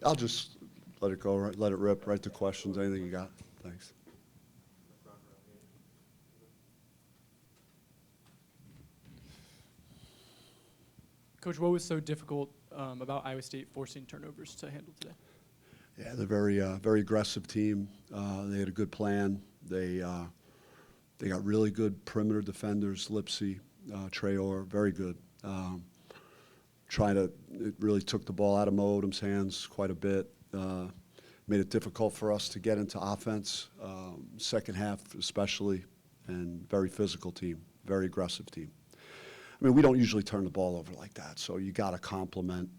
I'll just let it go, let it rip, right to questions, anything you got. Thanks. Coach, what was so difficult about Iowa State forcing turnovers to handle today? Yeah, they're very aggressive team. They had a good plan. They got really good perimeter defenders, Lipsy, Traore, very good. It really took the ball out of Mo Odom's hands quite a bit. Made it difficult for us to get into offense, second half especially, and very physical team, very aggressive team. I mean, we don't usually turn the ball over like that, so you got to compliment,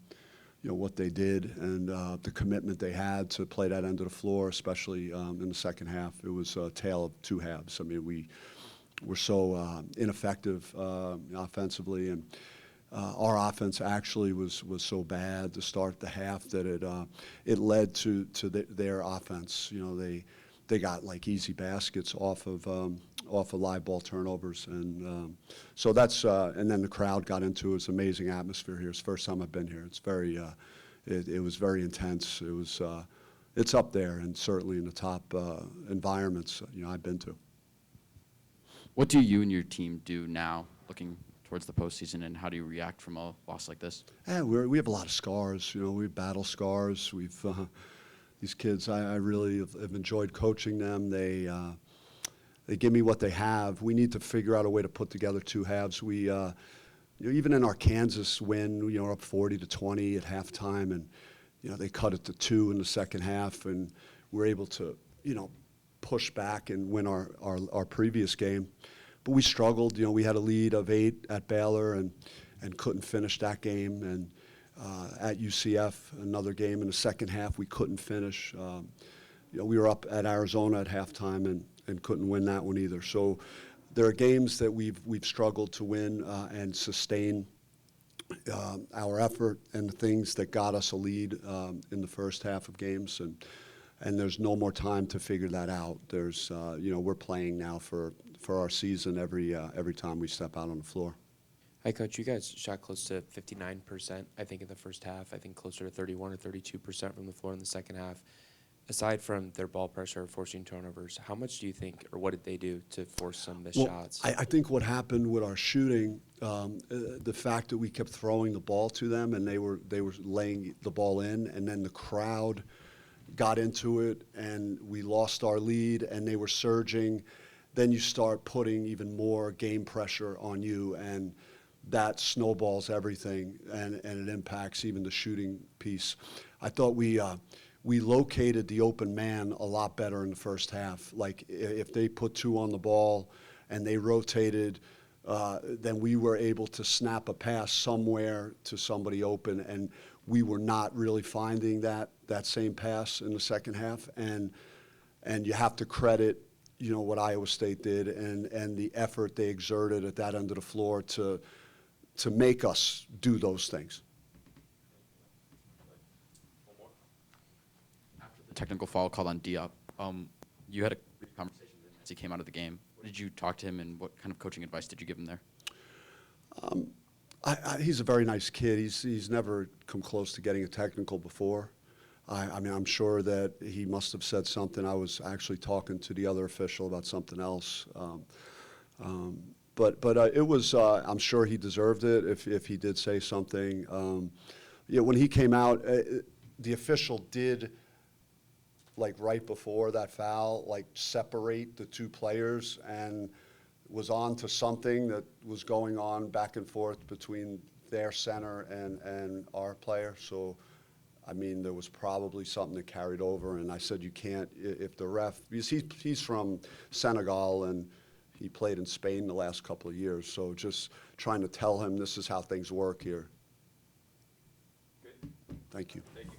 what they did and the commitment they had to play that end of the floor, especially in the second half. It was a tale of two halves. I mean, we were so ineffective offensively, and our offense actually was so bad to start the half that it led to their offense. They got like easy baskets off of live ball turnovers, and so that's and then the crowd got into it. It's an amazing atmosphere here. It's the first time I've been here. It's very it was very intense. It was it's up there and certainly in the top environments I've been to. What do you and your team do now, looking towards the postseason, and how do you react from a loss like this? Yeah, we have a lot of scars. We battle scars. We've these kids. I really have enjoyed coaching them. They give me what they have. We need to figure out a way to put together two halves. We even in our Kansas win, we're up 40-20 at halftime, and they cut it to 2 in the second half, and we're able to push back and win our previous game. But we struggled. We had a lead of 8 at Baylor and couldn't finish that game. And at UCF, another game in the second half, we couldn't finish. We were up at Arizona at halftime and couldn't win that one either. So there are games that we've struggled to win and sustain our effort and the things that got us a lead in the first half of games. And there's no more time to figure that out. There's, we're playing now for our season every time we step out on the floor. Hi, Coach. You guys shot close to 59%, I think, in the first half. I think closer to 31 or 32% from the floor in the second half. Aside from their ball pressure, forcing turnovers, how much do you think, or what did they do to force some missed shots? I think what happened with our shooting, the fact that we kept throwing the ball to them and they were laying the ball in, and then the crowd got into it and we lost our lead and they were surging, then you start putting even more game pressure on you, and that snowballs everything and it impacts even the shooting piece. I thought we located the open man a lot better in the first half. Like if they put 2 on the ball and they rotated, then we were able to snap a pass somewhere to somebody open, and we were not really finding that same pass in the second half. And you have to credit, what Iowa State did and the effort they exerted at that end of the floor to make us do those things. After the technical foul called on Diop, you had a brief conversation with him as he came out of the game. What did you talk to him, and what kind of coaching advice did you give him there? He's a very nice kid. He's never come close to getting a technical before. I mean, I'm sure that he must have said something. I was actually talking to the other official about something else. But it was, I'm sure he deserved it if he did say something. When he came out, the official did, like right before that foul, like separate the 2 players and was on to something that was going on back and forth between their center and our player. So, I mean, there was probably something that carried over, and I said you can't, if the ref, because he's from Senegal and he played in Spain the last couple of years, so just trying to tell him this is how things work here. Good. Thank you. Thank you.